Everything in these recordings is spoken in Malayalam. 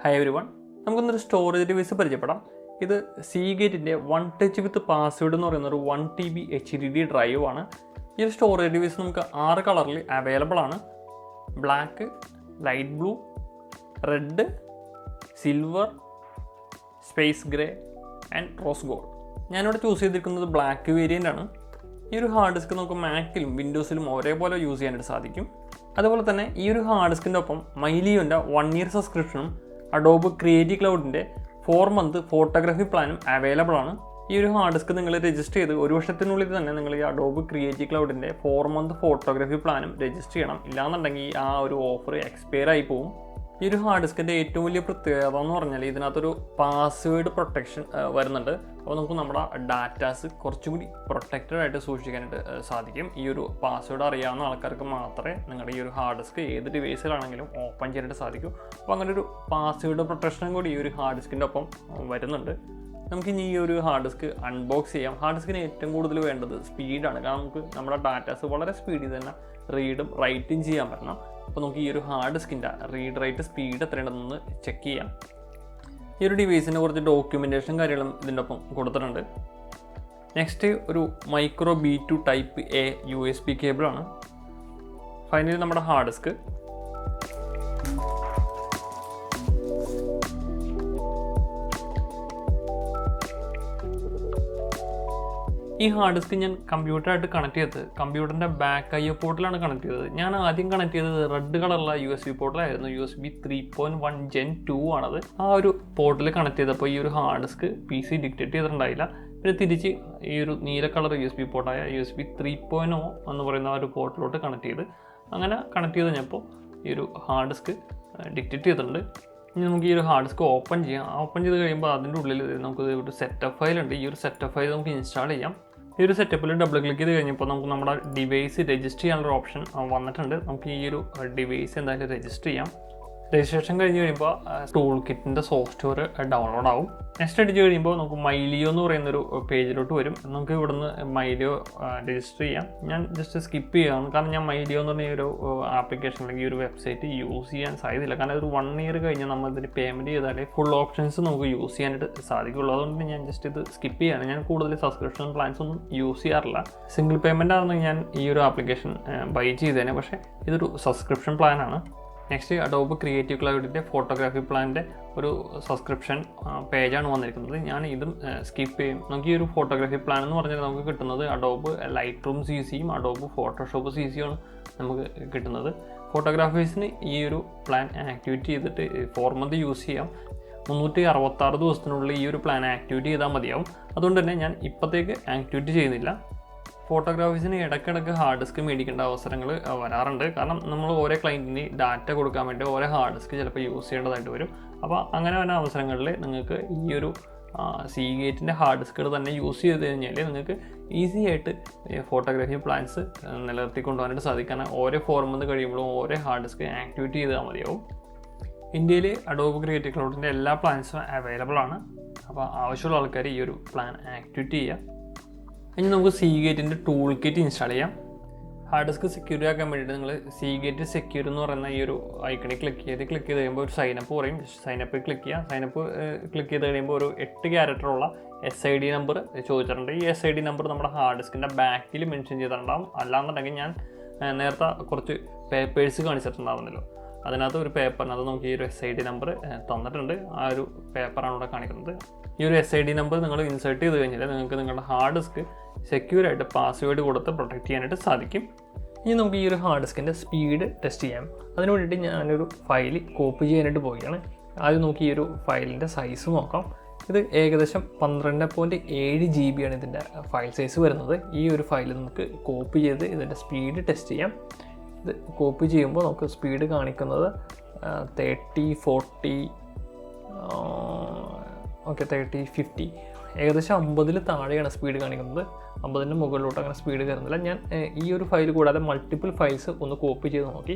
Hi everyone. നമുക്കൊന്നൊരു സ്റ്റോറേജ് ഡിവൈസ് പരിചയപ്പെടാം. ഇത് seagate One Touch with Password എന്ന് പറയുന്ന ഒരു 1 TB HDD ഡ്രൈവ് ആണ്. ഈ ഒരു സ്റ്റോറേജ് ഡിവൈസ് നമുക്ക് 6 കളറിൽ അവൈലബിൾ ആണ്. Black, light blue, red, silver, space grey and rose gold. ഞാനിവിടെ ചൂസ് ചെയ്തിരിക്കുന്നത് ബ്ലാക്ക് വേരിയൻ്റ് ആണ്. ഈ ഒരു ഹാർഡ് ഡിസ്ക് നമുക്ക് മാക്കിലും വിൻഡോസിലും ഒരേപോലെ യൂസ് ചെയ്യാനായിട്ട് സാധിക്കും. അതുപോലെ തന്നെ ഈ ഒരു ഹാർഡ് ഡിസ്കിൻ്റെ ഒപ്പം മൈലിയോൻ്റെ 1 year സബ്സ്ക്രിപ്ഷനും അഡോബ് ക്രിയേറ്റീവ് ക്ലൗഡിൻ്റെ 4 month ഫോട്ടോഗ്രാഫി പ്ലാനും അവൈലബിൾ ആണ്. ഈ ഒരു ഹാർഡ് ഡിസ്ക് നിങ്ങൾ രജിസ്റ്റർ ചെയ്ത് 1 വർഷത്തിനുള്ളിൽ തന്നെ നിങ്ങൾ ഈ അഡോബ് ക്രിയേറ്റീവ് ക്ലൗഡിൻ്റെ 4 month ഫോട്ടോഗ്രാഫി പ്ലാനും രജിസ്റ്റർ ചെയ്യണം. ഇല്ലാന്നുണ്ടെങ്കിൽ ആ ഒരു ഓഫർ എക്സ്പയർ ആയി പോകും. ഈ ഒരു ഹാർഡ് ഡിസ്കിൻ്റെ ഏറ്റവും വലിയ പ്രത്യേകത എന്ന് പറഞ്ഞാൽ ഇതിനകത്തൊരു പാസ്വേഡ് പ്രൊട്ടക്ഷൻ വരുന്നുണ്ട്. അപ്പോൾ നമുക്ക് നമ്മുടെ ഡാറ്റാസ് കുറച്ചുകൂടി പ്രൊട്ടക്റ്റഡ് ആയിട്ട് സൂക്ഷിക്കാനായിട്ട് സാധിക്കും. ഈ ഒരു പാസ്വേഡ് അറിയാവുന്ന ആൾക്കാർക്ക് മാത്രമേ നിങ്ങളുടെ ഈ ഒരു ഹാർഡ് ഡിസ്ക് ഏത് ഡിവൈസിലാണെങ്കിലും ഓപ്പൺ ചെയ്യാനായിട്ട് സാധിക്കൂ. അപ്പോൾ അങ്ങനെ ഒരു പാസ്വേഡ് പ്രൊട്ടക്ഷനും കൂടി ഈ ഒരു ഹാർഡ് ഡിസ്കിൻ്റെ ഒപ്പം വരുന്നുണ്ട്. നമുക്കിനി ഈ ഒരു ഹാർഡ് ഡിസ്ക് അൺബോക്സ് ചെയ്യാം. ഹാർഡ് ഡിസ്കിന് ഏറ്റവും കൂടുതൽ വേണ്ടത് സ്പീഡാണ്. കാരണം നമുക്ക് നമ്മുടെ ഡാറ്റാസ് വളരെ സ്പീഡിൽ തന്നെ റീഡും റൈറ്റും ചെയ്യാൻ പറ്റണം. അപ്പോൾ നമുക്ക് ഈ ഒരു ഹാർഡ് ഡിസ്കിൻ്റെ റീഡ് റൈറ്റ് സ്പീഡ് എത്രയുണ്ടെന്ന് ചെക്ക് ചെയ്യാം. ഈ ഒരു ഡിവൈസിൻ്റെ കുറച്ച് ഡോക്യുമെൻറ്റേഷൻ കാര്യങ്ങളും ഇതിൻ്റെ ഒപ്പം കൊടുത്തിട്ടുണ്ട്. നെക്സ്റ്റ് ഒരു micro B2 Type A USB കേബിളാണ്. ഫൈനലി നമ്മുടെ ഹാർഡ് ഡിസ്ക്. ഈ ഹാർഡ് ഡിസ്ക് ഞാൻ കമ്പ്യൂട്ടറായിട്ട് കണക്ട് ചെയ്തത് കമ്പ്യൂട്ടറിൻ്റെ ബാക്ക് IO പോർട്ടിലാണ് കണക്ട് ചെയ്തത്. ഞാൻ ആദ്യം കണക്ട് ചെയ്തത് റെഡ് കളറുള്ള USB പോർട്ടിലായിരുന്നു. USB 3.1 Gen 2 ആണത്. ആ ഒരു പോർട്ടിൽ കണക്ട് ചെയ്തപ്പോൾ ഈ ഒരു ഹാർഡ് ഡിസ്ക് PC ഡിക്റ്റേറ്റ് ചെയ്തിട്ടുണ്ടായില്ല. പിന്നെ തിരിച്ച് ഈ ഒരു നീല കളർ USB പോർട്ടായ USB 3.0 എന്ന് പറയുന്ന ആ ഒരു പോർട്ടിലോട്ട് കണക്ട് ചെയ്ത് അങ്ങനെ കണക്ട് ചെയ്ത് കഴിഞ്ഞപ്പോൾ ഈ ഒരു ഹാർഡ് ഡിസ്ക് ഡിക്റ്റേറ്റ് ചെയ്തിട്ടുണ്ട്. ഇനി നമുക്ക് ഈ ഒരു ഹാർഡ് ഡിസ്ക് ഓപ്പൺ ചെയ്യാം. ഓപ്പൺ ചെയ്ത് കഴിയുമ്പോൾ അതിൻ്റെ ഉള്ളിൽ നമുക്ക് ഒരു സെറ്റപ്പ് ഫയൽ ഉണ്ട്. ഈ ഒരു സെറ്റപ്പ് ഫയൽ നമുക്ക് ഇൻസ്റ്റാൾ ചെയ്യാം. ഈ ഒരു സെറ്റപ്പിൽ ഡബിൾ ക്ലിക്ക് ചെയ്ത് കഴിഞ്ഞപ്പോൾ നമുക്ക് നമ്മുടെ ഡിവൈസ് രജിസ്റ്റർ ചെയ്യാനുള്ള ഓപ്ഷൻ വന്നിട്ടുണ്ട്. നമുക്ക് ഈ ഒരു ഡിവൈസ് എന്തായാലും രജിസ്റ്റർ ചെയ്യാം. രജിസ്ട്രേഷൻ കഴിഞ്ഞ് കഴിയുമ്പോൾ ടൂൾ കിറ്റിൻ്റെ സോഫ്റ്റ്വെയർ ഡൗൺലോഡ് ആവും. നെക്സ്റ്റ് അടിച്ച് കഴിയുമ്പോൾ നമുക്ക് മൈലിയോ എന്ന് പറയുന്നൊരു പേജിലോട്ട് വരും. നമുക്ക് ഇവിടുന്ന് മൈലിയോ രജിസ്റ്റർ ചെയ്യാം. ഞാൻ ജസ്റ്റ് സ്കിപ്പ് ചെയ്യുകയാണ്. കാരണം ഞാൻ മൈലിയോ എന്ന് പറഞ്ഞ ഒരു ആപ്ലിക്കേഷൻ അല്ലെങ്കിൽ ഈ ഒരു വെബ്സൈറ്റ് യൂസ് ചെയ്യാൻ സാധ്യതയില്ല. കാരണം ഒരു 1 year കഴിഞ്ഞ് നമ്മൾ ഇതിന് പേയ്മെൻറ്റ് ചെയ്താലേ ഫുൾ ഓപ്ഷൻസ് നമുക്ക് യൂസ് ചെയ്യാനായിട്ട് സാധിക്കുള്ളൂ. അതുകൊണ്ട് ഞാൻ ജസ്റ്റ് ഇത് സ്കിപ്പ് ചെയ്യുകയാണ്. ഞാൻ കൂടുതൽ സബ്സ്ക്രിപ്ഷൻ പ്ലാൻസ് ഒന്നും യൂസ് ചെയ്യാറില്ല. സിംഗിൾ പേയ്മെൻ്റ് ആണെന്ന് ഞാൻ ഈ ഒരു ആപ്ലിക്കേഷൻ ബൈ ചെയ്തേനെ. പക്ഷേ ഇതൊരു സബ്സ്ക്രിപ്ഷൻ പ്ലാനാണ്. നെക്സ്റ്റ് അഡോബ് ക്രിയേറ്റീവ് ക്ലൗഡിൻ്റെ ഫോട്ടോഗ്രാഫി പ്ലാനിൻ്റെ ഒരു സബ്സ്ക്രിപ്ഷൻ പേജാണ് വന്നിരിക്കുന്നത്. ഞാൻ ഇതും സ്കിപ്പ് ചെയ്യും. നമുക്ക് ഈ ഒരു ഫോട്ടോഗ്രാഫി പ്ലാൻ എന്ന് പറഞ്ഞാൽ നമുക്ക് കിട്ടുന്നത് അഡോബ് ലൈറ്റ് റൂം CCയും അഡോബ് ഫോട്ടോഷോപ്പ് CCയുമാണ് നമുക്ക് കിട്ടുന്നത്. ഫോട്ടോഗ്രാഫേഴ്സിന് ഈ ഒരു പ്ലാൻ ആക്ടിവേറ്റ് ചെയ്തിട്ട് 4 month യൂസ് ചെയ്യാം. 366 ദിവസത്തിനുള്ളിൽ ഈ ഒരു പ്ലാൻ ആക്ടിവേറ്റ് ചെയ്താൽ മതിയാവും. അതുകൊണ്ട് തന്നെ ഞാൻ ഇപ്പോഴത്തേക്ക് ആക്ടിവേറ്റ് ചെയ്യുന്നില്ല. ഫോട്ടോഗ്രാഫേഴ്സിന് ഇടയ്ക്കിടയ്ക്ക് ഹാർഡ് ഡിസ്ക് മേടിക്കേണ്ട അവസരങ്ങൾ വരാറുണ്ട്. കാരണം നമ്മൾ ഓരോ ക്ലയൻറ്റിന് ഡാറ്റ കൊടുക്കാൻ വേണ്ടി ഓരോ ഹാർഡ് ഡിസ്ക് ചിലപ്പോൾ യൂസ് ചെയ്യേണ്ടതായിട്ട് വരും. അപ്പോൾ അങ്ങനെ വരുന്ന അവസരങ്ങളിൽ നിങ്ങൾക്ക് ഈ ഒരു സീഗേറ്റിൻ്റെ ഹാർഡ് ഡിസ്കുകൾ തന്നെ യൂസ് ചെയ്ത് കഴിഞ്ഞാൽ നിങ്ങൾക്ക് ഈസി ആയിട്ട് ഫോട്ടോഗ്രാഫി പ്ലാൻസ് നിലനിർത്തിക്കൊണ്ടുപോകാനായിട്ട് സാധിക്കാൻ ഓരോ 4 month കഴിയുമ്പോഴും ഓരോ ഹാർഡ് ഡിസ്ക് ആക്ടിവേറ്റ് ചെയ്താൽ മതിയാവും. ഇന്ത്യയിൽ അഡോബ് ക്രിയേറ്റീവ് ക്ലൗഡിൻ്റെ എല്ലാ പ്ലാൻസും അവൈലബിൾ ആണ്. അപ്പോൾ ആവശ്യമുള്ള ആൾക്കാർ ഈ ഒരു പ്ലാൻ ആക്ടിവേറ്റ് ചെയ്യുക. ഇനി നമുക്ക് സീഗേറ്റിൻ്റെ ടൂൾ കിറ്റ് ഇൻസ്റ്റാൾ ചെയ്യാം. ഹാർഡ് ഡിസ്ക് സെക്യൂർ ആക്കാൻ വേണ്ടിയിട്ട് നിങ്ങൾ സീഗേറ്റ് സെക്യൂർ എന്ന് പറയുന്ന ഈ ഒരു ഐക്കണിൽ ക്ലിക്ക് ചെയ്ത് കഴിയുമ്പോൾ ഒരു സൈനപ്പ് പറയും. സൈനപ്പ് ക്ലിക്ക് ചെയ്യുക. സൈനപ്പ് ക്ലിക്ക് ചെയ്ത് കഴിയുമ്പോൾ ഒരു 8 character ഉള്ള SID നമ്പർ ചോദിച്ചിട്ടുണ്ട്. ഈ SID നമ്പർ നമ്മുടെ ഹാർഡ് ഡിസ്കിൻ്റെ ബാക്കിൽ മെൻഷൻ ചെയ്തിട്ടുണ്ടാകും. അല്ലാന്നുണ്ടെങ്കിൽ ഞാൻ നേരത്തെ കുറച്ച് പേപ്പേഴ്സ് കാണിച്ചിട്ടുണ്ടാവുന്നല്ലോ, അതിനകത്ത് ഒരു പേപ്പറിനകത്ത് നമുക്ക് ഈ ഒരു SID നമ്പർ തന്നിട്ടുണ്ട്. ആ ഒരു പേപ്പറാണ് ഇവിടെ കാണിക്കുന്നത്. ഈ ഒരു SID നമ്പർ നിങ്ങൾ ഇൻസേർട്ട് ചെയ്ത് കഴിഞ്ഞാൽ നിങ്ങൾക്ക് നിങ്ങളുടെ ഹാർഡ് ഡിസ്ക് സെക്യൂറായിട്ട് പാസ്വേഡ് കൊടുത്ത് പ്രൊട്ടക്റ്റ് ചെയ്യാനായിട്ട് സാധിക്കും. ഇനി നമുക്ക് ഈ ഒരു ഹാർഡ് ഡിസ്കിൻ്റെ സ്പീഡ് ടെസ്റ്റ് ചെയ്യാം. അതിന് വേണ്ടിയിട്ട് ഞാനൊരു ഫയൽ കോപ്പി ചെയ്യാനായിട്ട് പോവുകയാണ്. ആദ്യം നോക്കി ഈ ഒരു ഫയലിൻ്റെ സൈസ് നോക്കാം. ഇത് ഏകദേശം 12.7 GB ആണ് ഇതിൻ്റെ ഫയൽ സൈസ് വരുന്നത്. ഈ ഒരു ഫയൽ നമുക്ക് കോപ്പി ചെയ്ത് ഇതിൻ്റെ സ്പീഡ് ടെസ്റ്റ് ചെയ്യാം. ഇത് കോപ്പി ചെയ്യുമ്പോൾ നമുക്ക് സ്പീഡ് കാണിക്കുന്നത് 30, 40, 50 ഏകദേശം 50 താഴെയാണ് സ്പീഡ് കാണിക്കുന്നത്. 50ൻ്റെ മുകളിലോട്ട് അങ്ങനെ സ്പീഡ് കയറുന്നില്ല. ഞാൻ ഈ ഒരു ഫയൽ കൂടാതെ മൾട്ടിപ്പിൾ ഫയൽസ് ഒന്ന് കോപ്പി ചെയ്ത് നോക്കി.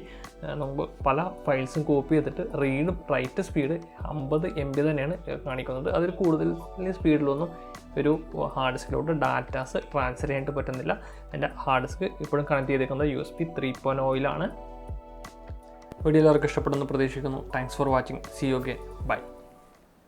നമുക്ക് പല ഫയൽസും കോപ്പി ചെയ്തിട്ട് റീഡും റൈറ്റ് സ്പീഡ് 50 MB തന്നെയാണ് കാണിക്കുന്നത്. അതിൽ കൂടുതൽ സ്പീഡിലൊന്നും ഒരു ഹാർഡ് ഡിസ്കിലോട്ട് ഡാറ്റാസ് ട്രാൻസ്ഫർ ചെയ്യാനായിട്ട് പറ്റുന്നില്ല. എൻ്റെ ഹാർഡ് ഡിസ്ക് ഇപ്പോഴും കണക്ട് ചെയ്തേക്കുന്നത് USB 3.0 വീഡിയോ എല്ലാവർക്കും ഇഷ്ടപ്പെടുമെന്ന് പ്രതീക്ഷിക്കുന്നു. Thanks for watching. See you again. By.